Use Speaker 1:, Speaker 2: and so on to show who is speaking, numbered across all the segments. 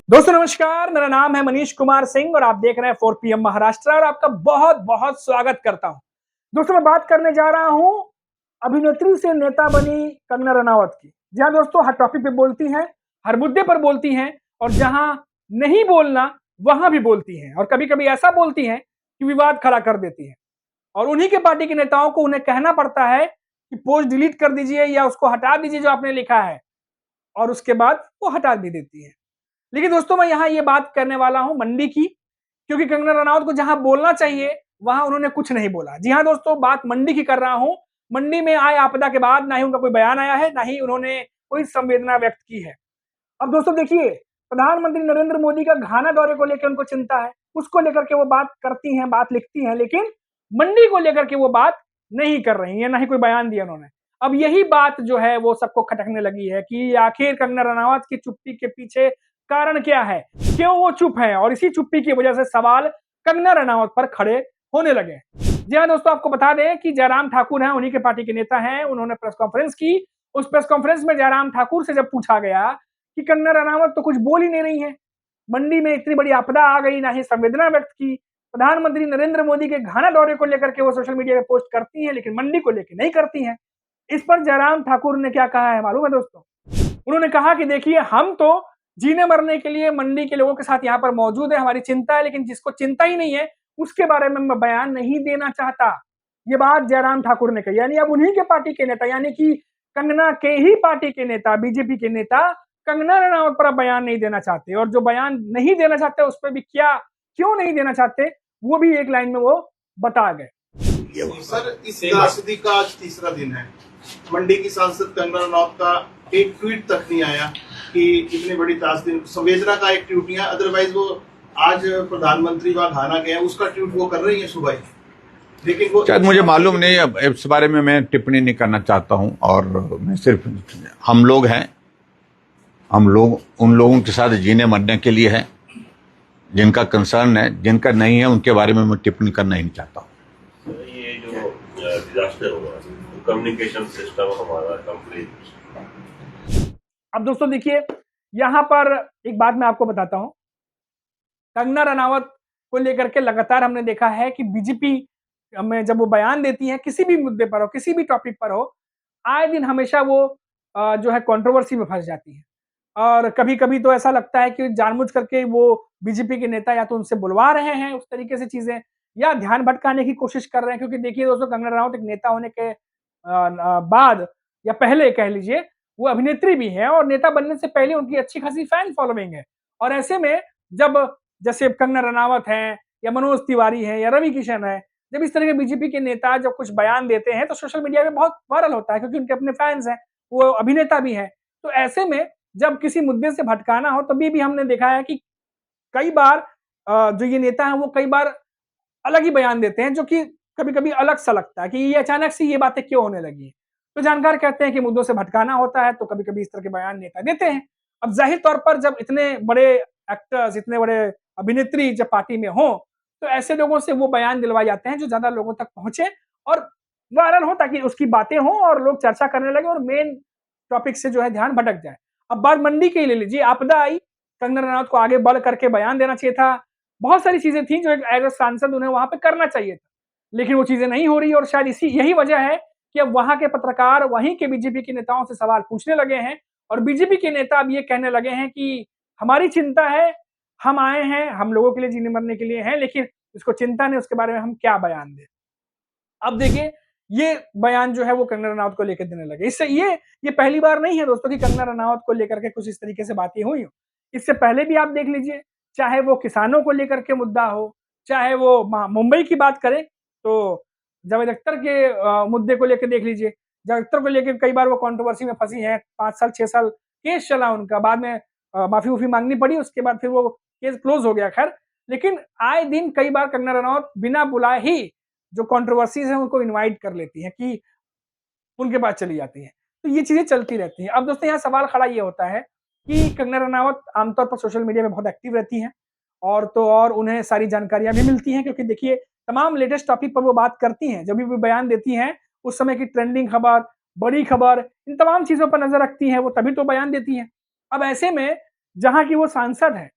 Speaker 1: दोस्तों नमस्कार, मेरा नाम है मनीष कुमार सिंह और आप देख रहे हैं 4 PM महाराष्ट्र और आपका बहुत बहुत स्वागत करता हूं। दोस्तों मैं बात करने जा रहा हूं अभिनेत्री से नेता बनी कंगना रनावत की। जी हाँ दोस्तों, हर टॉपिक पे बोलती हैं, हर मुद्दे पर बोलती हैं और जहां नहीं बोलना वहां भी बोलती हैं और कभी-कभी ऐसा बोलती हैं कि विवाद खड़ा कर देती हैं। और उन्हीं के पार्टी के नेताओं को उन्हें कहना पड़ता है कि पोस्ट डिलीट कर दीजिए या उसको हटा दीजिए जो आपने लिखा है, और उसके बाद वो हटा भी देती है। लेकिन दोस्तों मैं यहाँ ये बात करने वाला हूँ मंडी की, क्योंकि कंगना रनावत को जहाँ बोलना चाहिए वहां उन्होंने कुछ नहीं बोला। जी हाँ दोस्तों, बात मंडी की कर रहा हूँ। मंडी में आए आपदा के बाद ना ही उनका कोई बयान आया है, ना ही उन्होंने कोई संवेदना व्यक्त की है। अब दोस्तों देखिए, प्रधानमंत्री नरेंद्र मोदी का घाना दौरे को लेकर उनको चिंता है, उसको लेकर के वो बात करती हैं, बात लिखती हैं, लेकिन मंडी को लेकर के वो बात नहीं कर रही है, ना ही कोई बयान दिया उन्होंने। अब यही बात जो है वो सबको खटकने लगी है कि आखिर कंगना रनावत की चुप्पी के पीछे कारण क्या है, क्यों वो चुप है, और इसी चुप्पी की वजह से सवाल कंगना रनावत पर खड़े होने लगे। जी हाँ दोस्तों, आपको बता दें कि जयराम ठाकुर हैं, उन्हीं के पार्टी के नेता हैं, उन्होंने प्रेस कॉन्फ्रेंस की। उस प्रेस कॉन्फ्रेंस में जयराम ठाकुर से जब पूछा गया कि कंगना रनावत तो कुछ बोल ही नहीं रही है, मंडी में इतनी बड़ी आपदा आ गई, ना ही संवेदना व्यक्त की। प्रधानमंत्री नरेंद्र मोदी के घाना दौरे को लेकर के वो सोशल मीडिया पे पोस्ट करती हैं, लेकिन मंडी को लेकर नहीं करती हैं। इस पर जयराम ठाकुर ने क्या कहा है मालूम है दोस्तों? उन्होंने कहा कि देखिए, हम तो जीने मरने के लिए मंडी के लोगों के साथ यहाँ पर मौजूद है, हमारी चिंता है, लेकिन जिसको चिंता ही नहीं है उसके बारे में मैं बयान नहीं देना चाहता। ये बात जयराम ठाकुर ने कही। यानी अब उन्हीं के पार्टी के नेता, यानी कि कंगना के ही पार्टी के नेता, बीजेपी के नेता कंगना रनावत पर बयान नहीं देना चाहते, और जो बयान नहीं देना चाहते उस पर भी क्या, क्यों नहीं देना चाहते, वो भी एक लाइन में वो बता गए।
Speaker 2: सर, इस त्रासदी का आज तीसरा दिन है। मंडी की सांसद कंगना रनावत का एक ट्वीट तक नहीं आया कि इतनी बड़ी त्रासदी, संवेदना का एक ट्वीट नहीं आया। अदरवाइज वो आज प्रधानमंत्री वहां घाना गए, उसका ट्वीट वो कर रही है सुबह ही, लेकिन वो
Speaker 3: शायद मुझे मालूम नहीं। अब इस बारे में मैं टिप्पणी नहीं करना चाहता हूं, और मैं सिर्फ हम लोग हैं, हम लोग उन लोगों के साथ जीने मरने के लिए हैं जिनका कंसर्न है, जिनका नहीं है उनके बारे में मैं टिप्पणी करना ही नहीं चाहता हूं।
Speaker 4: ये जो डिजास्टर हुआ, कम्युनिकेशन सिस्टम हमारा कंप्लीट।
Speaker 1: अब दोस्तों देखिए, यहां पर एक बात मैं आपको बताता हूं। कंगना रनावत को लेकर के लगातार हमने देखा है कि बीजेपी में जब वो बयान देती है, किसी भी मुद्दे पर हो, किसी भी टॉपिक पर हो, आए दिन हमेशा वो जो है कंट्रोवर्सी में फंस जाती है। और कभी-कभी तो ऐसा लगता है कि जानबूझ करके वो बीजेपी के नेता या तो उनसे बुलवा रहे हैं उस तरीके से चीजें, या ध्यान भटकाने की कोशिश कर रहे हैं। क्योंकि देखिए दोस्तों, कंगना रनावत एक नेता होने के बाद या पहले कह लीजिए, वो अभिनेत्री भी है और नेता बनने से पहले उनकी अच्छी खासी फैन फॉलोइंग है। और ऐसे में जब जैसे कंगना रनावत हैं या मनोज तिवारी हैं या रवि किशन है, जब इस तरह के बीजेपी के नेता जब कुछ बयान देते हैं तो सोशल मीडिया में बहुत वायरल होता है, क्योंकि उनके अपने फैंस हैं, वो अभिनेता भी हैं। तो ऐसे में जब किसी मुद्दे से भटकाना हो, तभी भी हमने देखा है कि कई बार जो ये नेता हैं वो कई बार अलग ही बयान देते हैं, जो कि कभी-कभी अलग सा लगता है कि ये अचानक से ये बातें क्यों होने लगी हैं। तो जानकार कहते हैं कि मुद्दों से भटकाना होता है, तो कभी-कभी इस तरह के बयान नेता देते हैं। अब ज़ाहिर तौर पर जब इतने बड़े एक्टर्स, इतने बड़े अभिनेत्री जब पार्टी में हों, तो ऐसे लोगों से वो बयान दिलवाए जाते हैं जो ज़्यादा लोगों तक पहुँचे और वायरल हो, ताकि उसकी बातें हों और लोग चर्चा करने लगे और मेन टॉपिक से जो है ध्यान भटक जाए। अब बात मंडी की ही ले लीजिए, आपदा आई, कंगना रनावत को आगे बढ़ करके बयान देना चाहिए था। बहुत सारी चीजें थी जो एक एज अ सांसद उन्हें वहां पे करना चाहिए था, लेकिन वो चीजें नहीं हो रही, और शायद यही वजह है कि अब वहां के पत्रकार वहीं के बीजेपी के नेताओं से सवाल पूछने लगे हैं, और बीजेपी के नेता अब ये कहने लगे हैं कि हमारी चिंता है, हम आए हैं, हम लोगों के लिए जीने मरने के लिए हैं, लेकिन जिसको चिंता नहीं उसके बारे में हम क्या बयान दें। अब देखिए, ये बयान जो है वो कंगना रनावत को लेकर देने लगे। इससे ये पहली बार नहीं है दोस्तों कि कंगना रनावत को लेकर के कुछ इस तरीके से बातें हुई हो। इससे पहले भी आप देख लीजिए, चाहे वो किसानों को लेकर के मुद्दा हो, चाहे वो मुंबई की बात करें तो जावेद अख्तर के मुद्दे को लेकर देख लीजिए। जावेद अख्तर को लेकर कई बार वो कंट्रोवर्सी में फंसी हैं, 5 साल 6 साल केस चला उनका, बाद में माफी-वाफी मांगनी पड़ी, उसके बाद फिर वो केस क्लोज हो गया खैर। लेकिन आए दिन कई बार कंगना रनावत बिना बुलाए ही जो कंट्रोवर्सीज हैं उनको इनवाइट कर लेती हैं, कि उनके पास चली जाती हैं। तो ये चीजें चलती रहती हैं। अब दोस्तों यहाँ सवाल खड़ा ये होता है कि कंगना रनावत आमतौर पर सोशल मीडिया में बहुत एक्टिव रहती हैं, और तो और उन्हें सारी जानकारियां भी मिलती हैं, क्योंकि देखिए तमाम लेटेस्ट टॉपिक पर वो बात करती हैं। जब भी बयान देती हैं, उस समय की ट्रेंडिंग खबर, बड़ी खबर, इन तमाम चीजों पर नजर रखती हैं वो, तभी तो बयान देती हैं। अब ऐसे में जहां की वो सांसद है,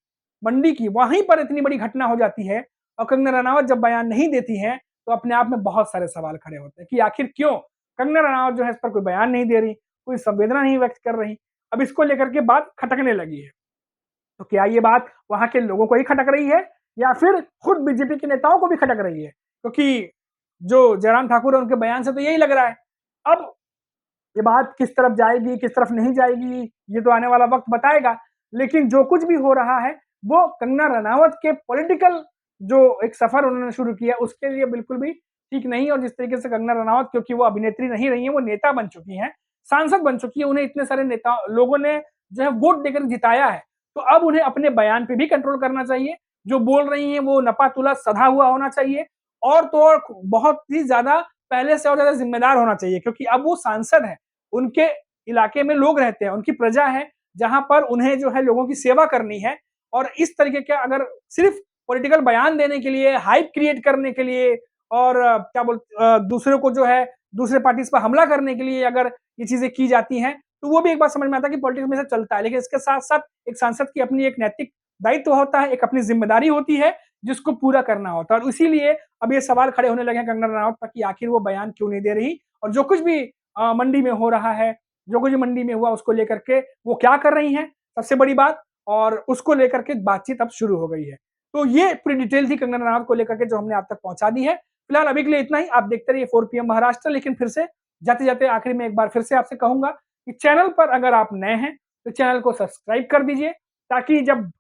Speaker 1: मंडी की, वहीं पर इतनी बड़ी घटना हो जाती है और कंगना रनावत जब बयान नहीं देती हैं, तो अपने आप में बहुत सारे सवाल खड़े होते हैं कि आखिर क्यों कंगना रनावत जो है इस पर कोई बयान नहीं दे रही, कोई संवेदना नहीं व्यक्त कर रही। अब इसको लेकर के बात खटकने लगी है। तो क्या ये बात वहां के लोगों को ही खटक रही है या फिर खुद बीजेपी के नेताओं को भी खटक रही है? क्योंकि जो जयराम ठाकुर है उनके बयान से तो यही लग रहा है। अब ये बात किस तरफ जाएगी, किस तरफ नहीं जाएगी, ये तो आने वाला वक्त बताएगा। लेकिन जो कुछ भी हो रहा है, वो कंगना रनावत के पॉलिटिकल जो एक सफर उन्होंने शुरू किया, उसके लिए बिल्कुल भी ठीक नहीं। और जिस तरीके से कंगना रनावत, क्योंकि वो अभिनेत्री नहीं रही हैं, वो नेता बन चुकी हैं, सांसद बन चुकी है, उन्हें इतने सारे नेता लोगों ने जो है वोट देकर जिताया है, तो अब उन्हें अपने बयान पे भी कंट्रोल करना चाहिए। जो बोल रही हैं वो नपा-तुला सधा हुआ होना चाहिए और तो और बहुत ही ज़्यादा पहले से और ज़्यादा ज़िम्मेदार होना चाहिए, क्योंकि अब वो सांसद हैं, उनके इलाके में लोग रहते हैं, उनकी प्रजा है, जहाँ पर उन्हें जो है लोगों की सेवा करनी है। और इस तरीके का अगर सिर्फ पॉलिटिकल बयान देने के लिए, हाइप क्रिएट करने के लिए और दूसरों को जो है दूसरे पार्टीज़ पर हमला करने के लिए अगर ये चीज़ें की जाती हैं, तो वो भी एक बात समझ में आता है कि पॉलिटिक्स में ऐसा चलता है। लेकिन इसके साथ-साथ एक सांसद की अपनी एक नैतिक दायित्व होता है, एक अपनी ज़िम्मेदारी होती है, जिसको पूरा करना होता है। और इसीलिए अब ये सवाल खड़े होने लगे हैं कंगना रनावत पर कि आखिर वो बयान क्यों नहीं दे रही और जो कुछ भी मंडी में हो रहा है, जो कुछ मंडी में हुआ उसको लेकर के वो क्या कर रही हैं, सबसे बड़ी बात, और उसको लेकर के बातचीत अब शुरू हो गई है। तो ये पूरी डिटेल थी कंगना रनावत को लेकर के जो हमने आप तक पहुँचा दी है। फिलहाल अभी के लिए इतना ही। आप देखते रहिए 4 पीएम महाराष्ट्र। लेकिन फिर से जाते-जाते आखिर में एक बार फिर से आपसे कहूँगा कि चैनल पर अगर आप नए हैं, तो चैनल को सब्सक्राइब कर दीजिए, ताकि जब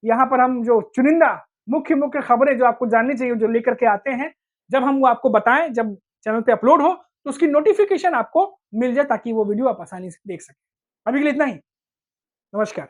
Speaker 1: यहाँ पर हम जो चुनिंदा मुख्य खबरें जो आपको जाननी चाहिए, जो लेकर के आते हैं, जब हम वो आपको बताएँ, जब चैनल पे अपलोड हो, तो उसकी नोटिफ़िकेशन आपको मिल जाए, ताकि वो वीडियो आप आसानी से देख सकें। अभी के लिए इतना ही। नमस्कार।